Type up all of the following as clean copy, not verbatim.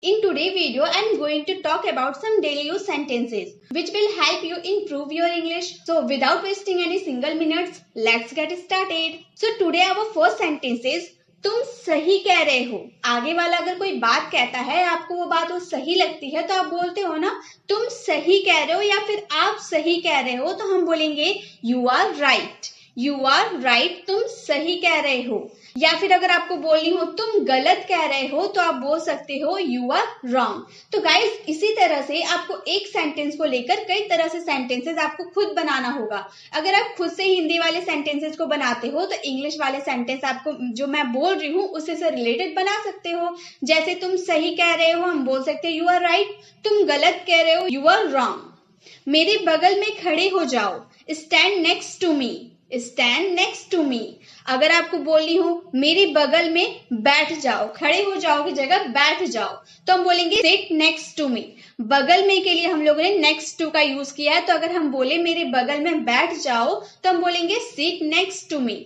In today's video, I am going to talk about some daily use sentences which will help you improve your English. So without wasting any single minutes, let's get started. So today our first sentence is तुम सही कह रहे हो। आगे वाला अगर कोई बात कहता है, आपको वो बात वो सही लगती है तो आप बोलते हो ना तुम सही कह रहे हो या फिर आप सही कह रहे हो, तो हम बोलेंगे you are right. You are right, तुम सही कह रहे हो। या फिर अगर आपको बोलनी हो तुम गलत कह रहे हो तो आप बोल सकते हो यू आर रॉन्ग। तो गाइस इसी तरह से आपको एक सेंटेंस को लेकर कई तरह से सेंटेंसेस आपको खुद बनाना होगा। अगर आप खुद से हिंदी वाले सेंटेंसेस को बनाते हो तो इंग्लिश वाले सेंटेंस आपको जो मैं बोल रही हूँ उससे से रिलेटेड बना सकते हो। जैसे तुम सही कह रहे हो हम बोल सकते हो यू आर राइट, तुम गलत कह रहे हो यू आर रॉन्ग। मेरे बगल में खड़े हो जाओ, stand next to me, stand next to me. अगर आपको बोलनी हो मेरे बगल में बैठ जाओ, खड़े हो जाओ की जगह बैठ जाओ, तो हम बोलेंगे सिट नेक्स्ट टू मी। बगल में के लिए हम लोगों ने नेक्स्ट टू का यूज किया है, तो अगर हम बोले मेरे बगल में बैठ जाओ तो हम बोलेंगे सिट नेक्स्ट टू मी।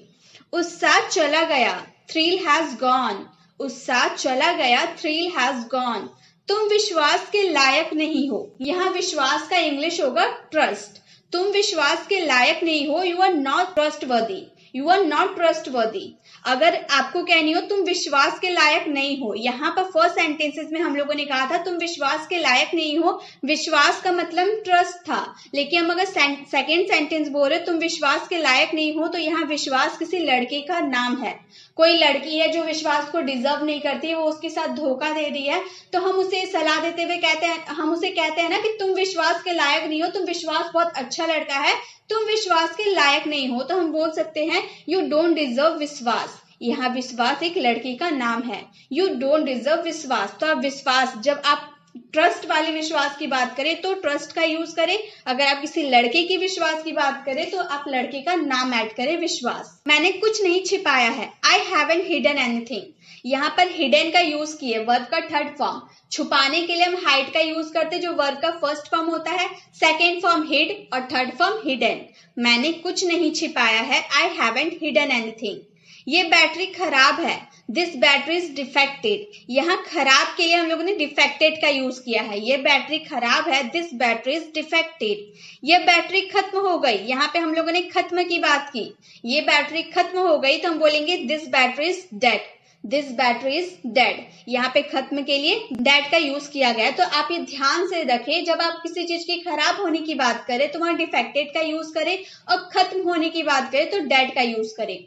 उत्साह चला गया, थ्रिल हैज गॉन, उत्साह चला गया, थ्रिल हैज गॉन। तुम विश्वास के लायक नहीं हो, यहाँ विश्वास का इंग्लिश होगा ट्रस्ट। तुम विश्वास के लायक नहीं हो, you are not trustworthy, you are not trustworthy. अगर आपको कहनी हो तुम विश्वास के लायक नहीं हो, यहाँ पर फर्स्ट सेंटेंसेस में हम लोगों ने कहा था तुम विश्वास के लायक नहीं हो, विश्वास का मतलब ट्रस्ट था। लेकिन हम अगर सेकेंड सेंटेंस बोल रहे तुम विश्वास के लायक नहीं हो, तो यहाँ विश्वास किसी लड़के का नाम है। कोई लड़की है जो विश्वास को डिजर्व नहीं करती है, वो उसके साथ धोखा दे रही है, तो हम उसे सलाह देते हुए कहते हैं, हम उसे कहते हैं ना कि तुम विश्वास के लायक नहीं हो, तुम विश्वास बहुत अच्छा लड़का है, तुम विश्वास के लायक नहीं हो, तो हम बोल सकते हैं यू डोंट डिजर्व विश्वास। यहाँ विश्वास एक लड़की का नाम है, यू डोंट डिजर्व विश्वास। तो आप विश्वास, जब आप ट्रस्ट वाले विश्वास की बात करें तो ट्रस्ट का यूज करें, अगर आप किसी लड़के की विश्वास की बात करें तो आप लड़के का नाम ऐड करें विश्वास। मैंने कुछ नहीं छिपाया है, आई हैवंट हिडन एनीथिंग। यहाँ पर हिडन का यूज किए वर्ब का थर्ड फॉर्म। छुपाने के लिए हम हाइड का यूज करते जो वर्ब का फर्स्ट फॉर्म होता है, सेकेंड फॉर्म हिड और थर्ड फॉर्म हिडन। मैंने कुछ नहीं छिपाया है, आई हैवंट हिडन एनीथिंग। ये बैटरी खराब है, दिस बैटरी इज डिफेक्टेड। यहाँ खराब के लिए हम लोगों ने डिफेक्टेड का यूज किया है, ये बैटरी खराब है, दिस बैटरी इज डिफेक्टेड। ये बैटरी खत्म हो गई, यहाँ पे हम लोगों ने खत्म की बात की, ये बैटरी खत्म हो गई तो हम बोलेंगे this battery is dead, this battery is dead. यहाँ पे खत्म के लिए डेड का यूज किया गया है। तो आप ये ध्यान से रखें, जब आप किसी चीज की खराब होने की बात करें तो वहां डिफेक्टेड का यूज करें और खत्म होने की बात करें तो डेड का यूज करें।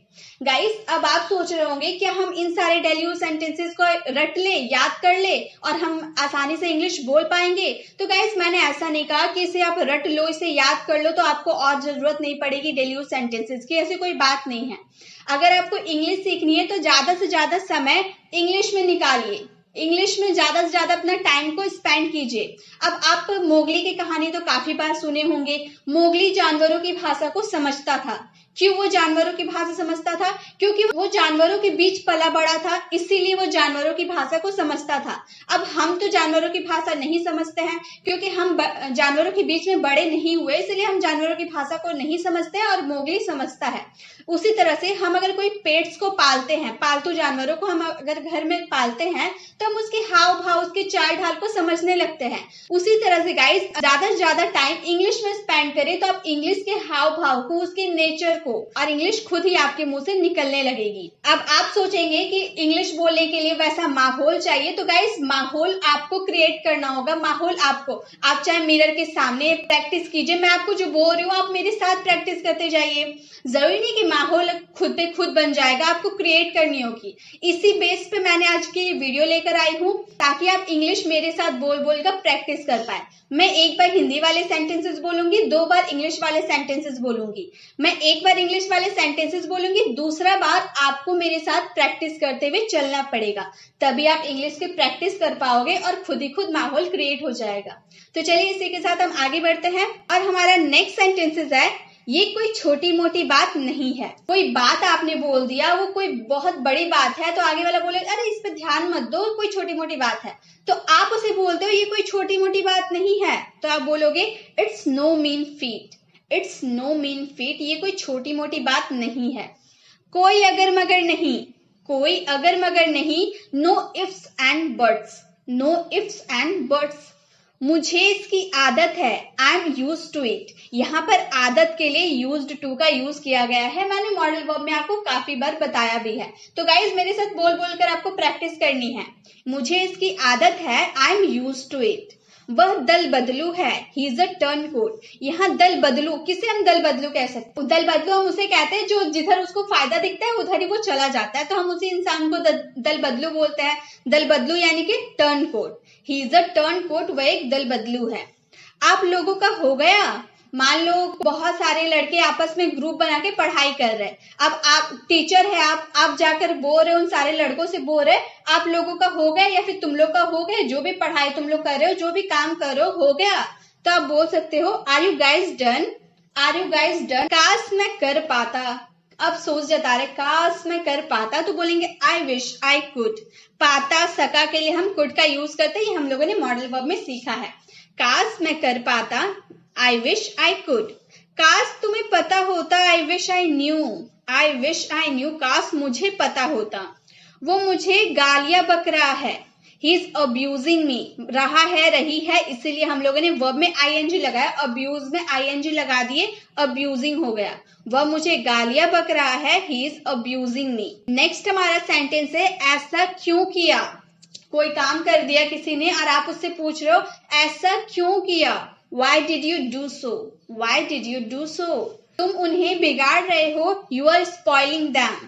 गाइस अब आप सोच रहे होंगे क्या हम इन सारे डेली यूज सेंटेंसेस को रट ले, याद कर ले और हम आसानी से इंग्लिश बोल पाएंगे? तो गाइस मैंने ऐसा नहीं कहा कि इसे आप रट लो, इसे याद कर लो तो आपको और जरूरत नहीं पड़ेगी डेली यूज सेंटेंसेस की, ऐसी कोई बात नहीं है। अगर आपको इंग्लिश सीखनी है तो ज्यादा से ज्यादा समय इंग्लिश में निकालिए, इंग्लिश में ज्यादा से ज्यादा अपना टाइम को स्पेंड कीजिए। अब आप मोगली की कहानी तो काफी बार सुने होंगे। मोगली जानवरों की भाषा को समझता था। क्यों वो जानवरों की भाषा समझता था? क्योंकि वो जानवरों के बीच पला बड़ा था, इसीलिए वो जानवरों की भाषा को समझता था। अब हम तो जानवरों की भाषा नहीं समझते हैं, क्योंकि हम जानवरों के बीच में बड़े नहीं हुए, इसलिए हम जानवरों की भाषा को नहीं समझते हैं और मोगली समझता है। उसी तरह से हम अगर कोई पेट्स को पालते हैं, पालतू जानवरों को हम अगर घर में पालते हैं तो हम उसके हाव भाव, उसके चाल ढाल को समझने लगते हैं। उसी तरह से गाइस ज्यादा से ज्यादा टाइम इंग्लिश में स्पेंड करें तो आप इंग्लिश के हाव भाव को, उसके नेचर को, और इंग्लिश खुद ही आपके मुंह से निकलने लगेगी। अब आप सोचेंगे कि इंग्लिश बोलने के लिए वैसा माहौल चाहिए, तो गाइस माहौल आपको क्रिएट करना होगा। माहौल आपको, आप चाहे मिरर के सामने प्रैक्टिस कीजिए, मैं आपको जो बोल रही हूँ आप मेरे साथ प्रैक्टिस करते जाइए। जरूरी नहीं कि माहौल खुद पे खुद बन जाएगा, आपको क्रिएट करनी होगी। इसी बेस पे मैंने आज की वीडियो लेकर आई हूँ ताकि आप इंग्लिश मेरे साथ बोल बोल कर प्रैक्टिस कर पाए। मैं एक बार हिंदी वाले सेंटेंसेस बोलूंगी, 2 बार इंग्लिश वाले सेंटेंसेस बोलूंगी। मैं एक बार इंग्लिश वाले सेंटेंसेस बोलूंगी, दूसरा बार आपको मेरे साथ प्रैक्टिस करते हुए चलना पड़ेगा, तभी आप इंग्लिश की प्रैक्टिस कर पाओगे और खुद ही खुद माहौल क्रिएट हो जाएगा। तो चलिए इसी के साथ हम आगे बढ़ते हैं और हमारा नेक्स्ट सेंटेंसेस है, ये कोई छोटी मोटी बात नहीं है। कोई बात आपने बोल दिया, वो कोई बहुत बड़ी बात है, तो आगे वाला बोलेगा अरे इस पे ध्यान मत दो, कोई छोटी मोटी बात है, तो आप उसे बोलते हो ये कोई छोटी मोटी बात नहीं है, तो आप बोलोगे it's no mean feat, it's no mean feat, ये कोई छोटी मोटी बात नहीं है। कोई अगर मगर नहीं, कोई अगर मगर नहीं, no ifs and buts, no ifs and buts. मुझे इसकी आदत है, I am used to it. यहाँ पर आदत के लिए यूज्ड टू का यूज किया गया है। मैंने मॉडल वर्ब में आपको काफी बार बताया भी है। तो गाइज मेरे साथ बोल बोल कर आपको प्रैक्टिस करनी है। मुझे इसकी आदत है, I am used to it. वह दल बदलू है, he is a turncoat. यहाँ दल बदलू, किसे हम दल बदलू कह सकते हैं? दल बदलू हम उसे कहते हैं जो जिधर उसको फायदा दिखता है उधर ही वो चला जाता है, तो हम उसी इंसान को दल बदलू बोलते हैं। दल बदलू यानी कि turncoat. He is a turncoat, वह एक दल बदलू है। आप लोगों का हो गया? मान लो बहुत सारे लड़के आपस में ग्रुप बना के पढ़ाई कर रहे हैं। अब आप टीचर है, आप जाकर बोल रहे हो, उन सारे लड़कों से बोल रहे आप लोगों का हो गया या फिर तुम लोग का हो गया, जो भी पढ़ाई तुम लोग कर रहे हो, जो भी काम कर रहे हो गया? तो आप बोल सकते हो are you guys done, are you guys done. काश मैं कर पाता, अब सोच जता रहे, काश मैं कर पाता, तो बोलेंगे आई विश आई कुड। पाता सका के लिए हम कुड का यूज करते हैं, ये हम लोगों ने मॉडल वर्ब में सीखा है। काश मैं कर पाता, I wish I could। काश तुम्हें पता होता, I wish I knew, I wish I knew। काश मुझे पता होता। वो मुझे गालियां बक रहा है, he is abusing me। रहा है, रही है, इसीलिए हम लोगों ने वर्ब में ing लगाया, abuse में ing लगा दिए, abusing हो गया। वह मुझे गालियां बक रहा है, he is abusing me। Next हमारा सेंटेंस है, ऐसा क्यों किया। कोई काम कर दिया किसी ने और आप उससे पूछ रहे हो ऐसा क्यों किया, Why did you do so? Why did you do so? तुम उन्हें बिगाड़ रहे हो, You are spoiling them,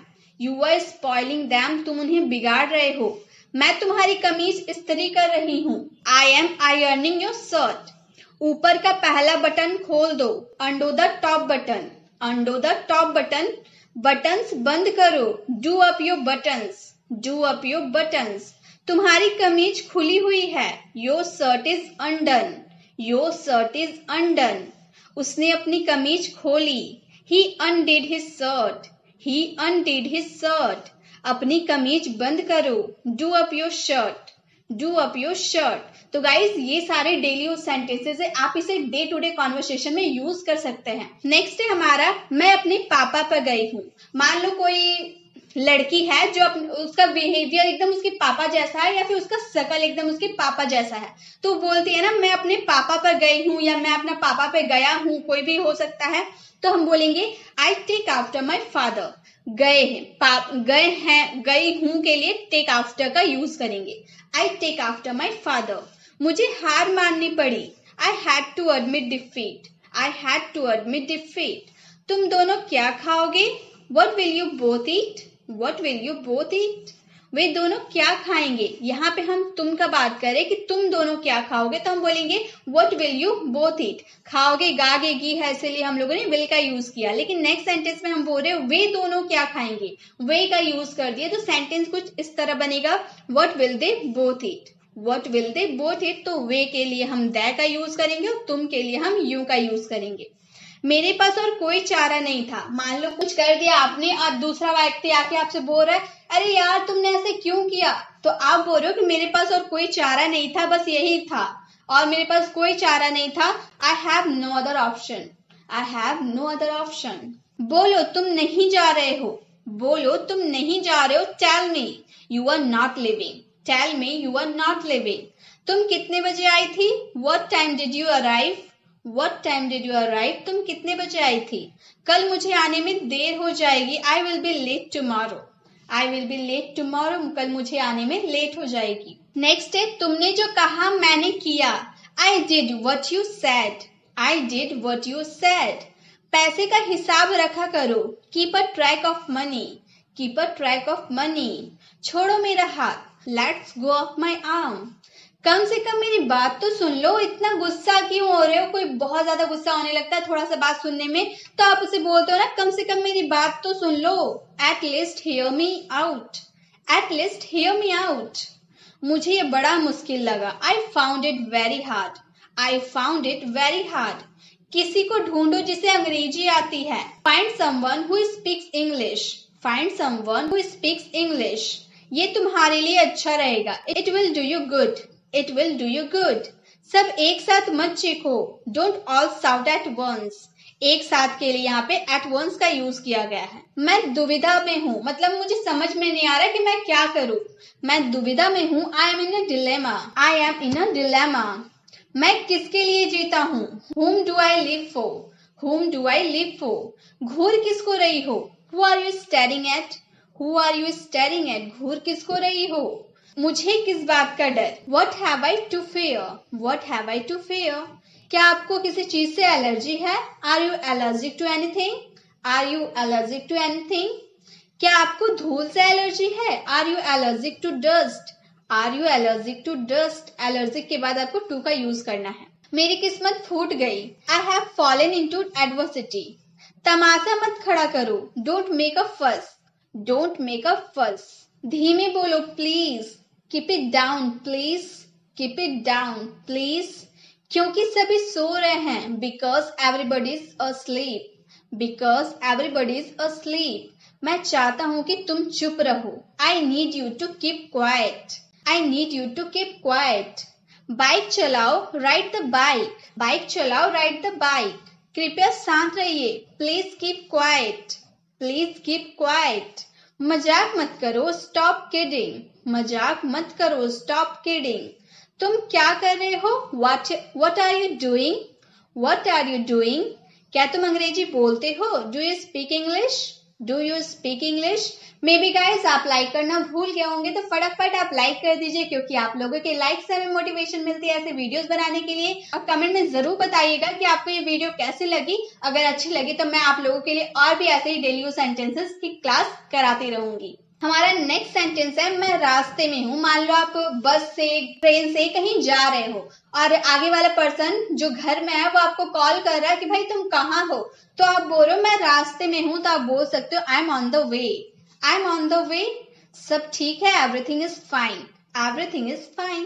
You are spoiling them। तुम उन्हें बिगाड़ रहे हो। मैं तुम्हारी कमीज इस्त्री कर रही हूँ, I am ironing your shirt। ऊपर का पहला बटन खोल दो, Undo the top button, Undo the top button। Buttons बंद करो, Do up your buttons, Do up your buttons। तुम्हारी कमीज खुली हुई है, Your shirt is undone, Your shirt is undone। उसने अपनी कमीज खोली, He undid his shirt, He undid his shirt। अपनी कमीज बंद करो, Do up your shirt, Do up your shirt। तो गाइज ये सारे डेली यूज सेंटेंसेस है, आप इसे डे टू डे कॉन्वर्सेशन में यूज कर सकते हैं। नेक्स्ट है हमारा, मैं अपने पापा पर गई हूँ। मान लो कोई लड़की है जो उसका बिहेवियर एकदम उसके पापा जैसा है या फिर उसका शकल एकदम उसके पापा जैसा है, तो बोलती है ना मैं अपने पापा पर गई हूँ या मैं अपना पापा पे गया हूँ, कोई भी हो सकता है। तो हम बोलेंगे I take after my father. गए हैं, गई हूँ के लिए टेक आफ्टर का यूज करेंगे, I take after my father. मुझे हार माननी पड़ी, I had to admit defeat, I had to admit defeat. तुम दोनों क्या खाओगे, What will you both eat? What will you both eat? वे दोनों क्या खाएंगे। यहाँ पे हम तुम का बात करें कि तुम दोनों क्या खाओगे, तो हम बोलेंगे What will you both eat? खाओगे गागे गी है, इसलिए हम लोगों ने will का यूज किया। लेकिन नेक्स्ट सेंटेंस में हम बोल रहे हैं वे दोनों क्या खाएंगे, वे का यूज कर दिए, तो सेंटेंस कुछ इस तरह बनेगा What will they both eat? What will they both eat? तो वे के लिए हम they का यूज करेंगे और तुम के लिए हम you का यूज करेंगे। मेरे पास और कोई चारा नहीं था। मान लो कुछ कर दिया आपने और दूसरा व्यक्ति आके आपसे बोल रहा है अरे यार तुमने ऐसे क्यों किया, तो आप बोल रहे हो कि मेरे पास और कोई चारा नहीं था, बस यही था और मेरे पास कोई चारा नहीं था। I have no other option, I have no other option. बोलो तुम नहीं जा रहे हो, बोलो तुम नहीं जा रहे हो। Tell me you are not leaving, tell me you are not leaving. तुम कितने बजे आई थी, what time did you arrive, What time did you arrive? तुम कितने बजे आई थी। कल मुझे आने में देर हो जाएगी, I will be late tomorrow, I will be late tomorrow। कल मुझे आने में लेट हो जाएगी। नेक्स्ट है तुमने जो कहा मैंने किया, I did what you said, I did what you said। पैसे का हिसाब रखा करो, Keep a track of money, Keep a track of money। छोड़ो मेरा हाथ, Let's go off my arm। कम से कम मेरी बात तो सुन लो, इतना गुस्सा क्यों हो रहे हो। कोई बहुत ज्यादा गुस्सा होने लगता है थोड़ा सा बात सुनने में, तो आप उसे बोलते हो ना कम से कम मेरी बात तो सुन लो। At least hear me out, at least hear me out. मुझे ये बड़ा मुश्किल लगा, I found it very hard, I found it very hard. किसी को ढूंढो जिसे अंग्रेजी आती है, find someone who speaks English, find someone who speaks English. ये तुम्हारे लिए अच्छा रहेगा, it will do you good, It will do you good। सब एक साथ मत चीखो, Don't all shout at once। एक साथ के लिए यहाँ पे एट वंस का यूज किया गया है। मैं दुविधा में हूँ मतलब मुझे समझ में नहीं आ रहा कि मैं क्या करूँ। मैं दुविधा में हूँ। I M in a dilemma. I am in a dilemma. मैं किसके लिए जीता हूँ। whom do I live for? whom do I live for? घूर किसको रही हो। who are you staring at? who are you staring at? घूर किसको रही हो। मुझे किस बात का डर। what have I to fear? what have I to fear? क्या आपको किसी चीज से एलर्जी है। are you allergic to anything? are you allergic to anything? क्या आपको धूल से एलर्जी है। are you allergic to dust? are you allergic to dust? Allergic के बाद आपको टू का यूज करना है। मेरी किस्मत फूट गई। I have fallen into adversity. तमाशा मत खड़ा करो। Don't make a fuss. Don't make a fuss. धीमे बोलो please. Keep it down please. Keep it down please. क्योंकि सभी सो रहे हैं। Because everybody is asleep. Because everybody is asleep. मैं चाहता हूँ कि तुम चुप रहो। I need you to keep quiet. I need you to keep quiet. Bike चलाओ राइड द बाइक। बाइक चलाओ राइड द बाइक। कृपया शांत रहिए। Please keep quiet. Please keep quiet. मजाक मत करो स्टॉप किडिंग। मजाक मत करो स्टॉप किडिंग। तुम क्या कर रहे हो। What are you doing? What are you doing? क्या तुम अंग्रेजी बोलते हो। Do you speak English? Do you speak English? May be guys आप लाइक करना भूल गए होंगे तो फटाफट आप लाइक कर दीजिए क्योंकि आप लोगों के लाइक से हमें मोटिवेशन मिलती है ऐसे वीडियोस बनाने के लिए। और कमेंट में जरूर बताइएगा कि आपको ये वीडियो कैसी लगी। अगर अच्छी लगी तो मैं आप लोगों के लिए और भी ऐसे ही डेली यूज सेंटेंसेस की क्लास कराती रहूंगी। हमारा नेक्स्ट सेंटेंस है मैं रास्ते में हूँ। मान लो आप बस से ट्रेन से कहीं जा रहे हो और आगे वाला पर्सन जो घर में है वो आपको कॉल कर रहा है कि भाई तुम कहाँ हो। तो आप बोल रहे हो मैं रास्ते में हूँ तो आप बोल सकते हो I am on the way. I am on the way. सब ठीक है। Everything is fine. Everything is fine.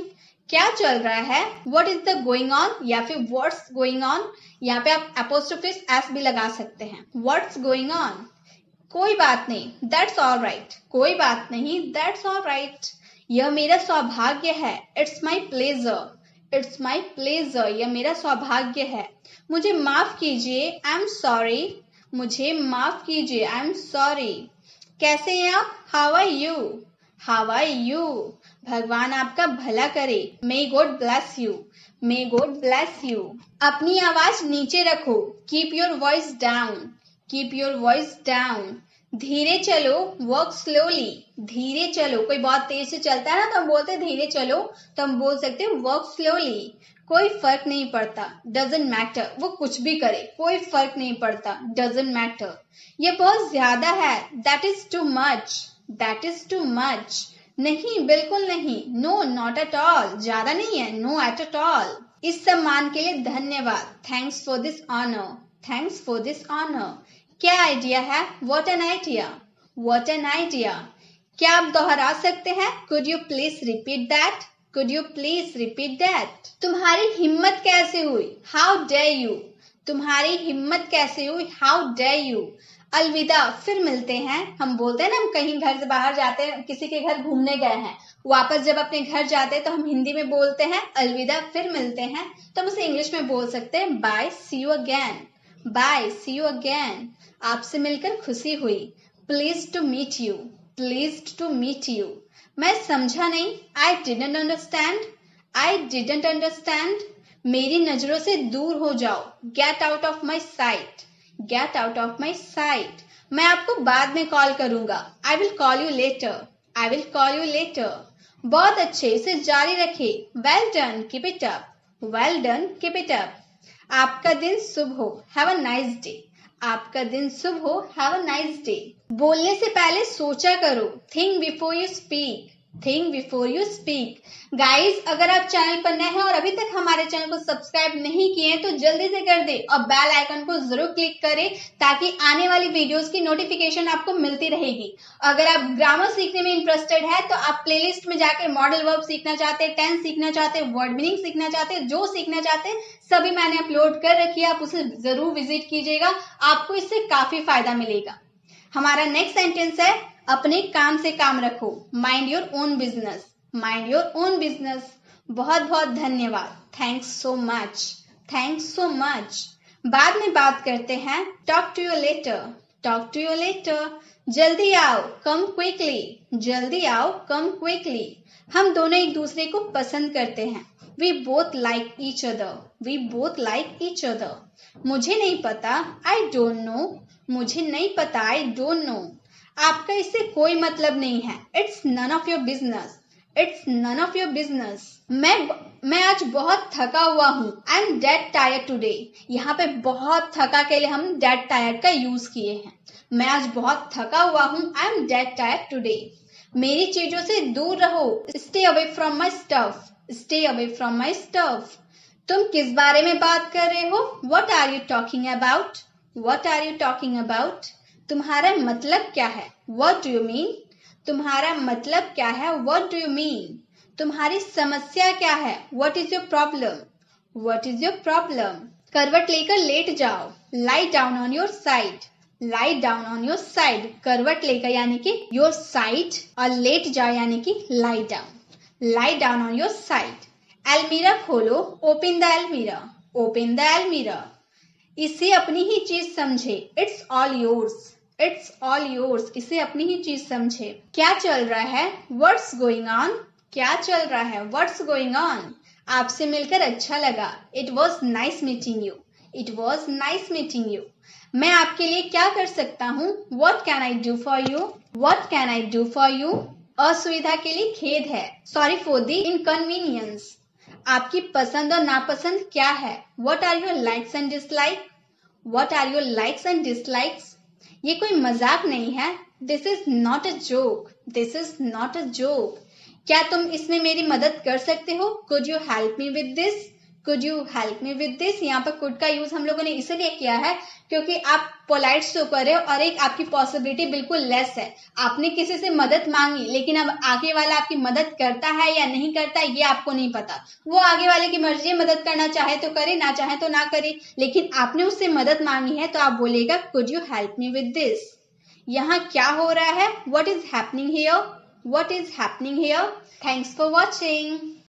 क्या चल रहा है। What is the going on या फिर व्हाट्स गोइंग ऑन। यहाँ पे आप अपोस्ट्रोफिस एस भी लगा सकते हैं। What's going on. कोई बात नहीं। That's all right. कोई बात नहीं। That's all right. यह मेरा सौभाग्य है। It's my pleasure. It's my pleasure. यह मेरा सौभाग्य है। मुझे माफ कीजिए। I am sorry. मुझे माफ कीजिए। I am sorry. कैसे हैं आप। How are you. How are you. भगवान आपका भला करे। May God bless you. May God bless you. अपनी आवाज नीचे रखो। Keep your voice down. Keep your voice down. धीरे चलो। Work slowly. धीरे चलो। कोई बहुत तेज से चलता है ना तो हम बोलते हैं धीरे चलो तो हम बोल सकते हैं वर्क स्लोली। कोई फर्क नहीं पड़ता। Doesn't matter. वो कुछ भी करे कोई फर्क नहीं पड़ता। Doesn't matter. ये बहुत ज्यादा है। That is too much. That is too much. नहीं बिल्कुल नहीं। No not at all. ज्यादा नहीं है। No at all. इस सम्मान के लिए धन्यवाद। Thanks for this honour. Thanks for this honour. क्या आइडिया है। What an idea. What an idea. क्या आप दोहरा सकते हैं। Could you please repeat that. Could you please repeat that. तुम्हारी हिम्मत कैसे हुई। How dare you. तुम्हारी हिम्मत कैसे हुई। How dare you. अलविदा फिर मिलते हैं। हम बोलते हैं ना हम कहीं घर से बाहर जाते हैं किसी के घर घूमने गए हैं वापस जब अपने घर जाते हैं तो हम हिंदी में बोलते हैं अलविदा फिर मिलते हैं। तो हम उसे इंग्लिश में बोल सकते हैं bye see you again. Bye see you again. आपसे मिलकर खुशी हुई। Pleased to meet you. Pleased to meet you. मैं समझा नहीं। I didn't understand. I didn't understand. मेरी नजरों से दूर हो जाओ। Get out of my sight. Get out of my sight. मैं आपको बाद में कॉल करूंगा। I will call you later. I will call you later. बहुत अच्छे इसे जारी रखे। Well done keep it up. Well done keep it up. आपका दिन शुभ हो। Have a nice day. आपका दिन शुभ हो। Have a nice day. बोलने से पहले सोचा करो। Think before you speak. Think before you speak. Guys अगर आप चैनल पर नए हैं और अभी तक हमारे चैनल को सब्सक्राइब नहीं किए हैं तो जल्दी से कर दे और बेल आइकन को जरूर क्लिक करें ताकि आने वाली वीडियोस की नोटिफिकेशन आपको मिलती रहेगी। अगर आप ग्रामर सीखने में इंटरेस्टेड है तो आप प्लेलिस्ट में जाकर मॉडल वर्ब सीखना चाहते हैं, टेंस सीखना चाहते हैं, वर्ड मीनिंग सीखना चाहते हैं, जो सीखना चाहते हैं सभी मैंने अपलोड कर रखी है। आप उसे जरूर विजिट कीजिएगा। आपको इससे काफी फायदा मिलेगा। हमारा नेक्स्ट सेंटेंस है अपने काम से काम रखो। Mind your own business. Mind your own business. बहुत बहुत धन्यवाद। Thanks so much. Thanks so much. बाद में बात करते हैं, talk to you later, talk to you later. जल्दी आओ, कम क्विकली, जल्दी आओ, कम क्विकली। हम दोनों एक दूसरे को पसंद करते हैं, we both like each other, we both like each other. मुझे नहीं पता, आई डोंट नो, मुझे नहीं पता, आई डोंट नो। आपका इससे कोई मतलब नहीं है, it's none of your business, it's none of your business. मैं आज बहुत थका हुआ हूँ, I am dead tired today. यहाँ पे बहुत थका के लिए हम डेड टायर्ड का यूज किए हैं। मैं आज बहुत थका हुआ हूँ, I am dead tired today. मेरी चीजों से दूर रहो, stay away from my stuff, stay away from my stuff. तुम किस बारे में बात कर रहे हो, what are you talking about, what are you talking about. तुम्हारा मतलब क्या है, वट डू यू मीन, तुम्हारा मतलब क्या है, वट डू यू मीन। तुम्हारी समस्या क्या है, what is your problem, what is your problem. करवट लेकर लेट जाओ, lie down on your side, lie down on your side. करवट लेकर यानी कि योर साइड, और लेट जाओ यानी कि lie down, lie down on your side. अलमीरा खोलो, ओपन द अलमीरा, ओपन द अलमीरा। इसे अपनी ही चीज समझे, it's all yours, it's all yours. इसे अपनी ही चीज समझे। क्या चल रहा है, व्हाट्स गोइंग ऑन, क्या चल रहा है, व्हाट्स गोइंग ऑन। आपसे मिलकर अच्छा लगा, it was nice meeting you, it was nice meeting you. मैं आपके लिए क्या कर सकता हूँ, what can I do for you, what can I do for you. असुविधा के लिए खेद है, सॉरी फॉर द इनकन्वीनियंस। आपकी पसंद और नापसंद क्या है, what are your likes and dislike, what are your likes and dislikes. ये कोई मजाक नहीं है, this is not a joke, this is not a joke. क्या तुम इसमें मेरी मदद कर सकते हो, could you help me with this, could you help me with this. यहाँ पर कुड का यूज हम लोगों ने इसलिए किया है क्योंकि आप पोलाइट शो कर रहे हो और एक आपकी पॉसिबिलिटी बिल्कुल लेस है। आपने किसी से मदद मांगी, लेकिन अब आगे वाला आपकी मदद करता है या नहीं करता ये आपको नहीं पता। वो आगे वाले की मर्जी है, मदद करना चाहे तो करे, ना चाहे तो ना करे। लेकिन आपने उससे मदद मांगी है तो आप बोलेगा could you help me with this. यहाँ क्या हो रहा है, what is happening here, what is happening here. Thanks for watching.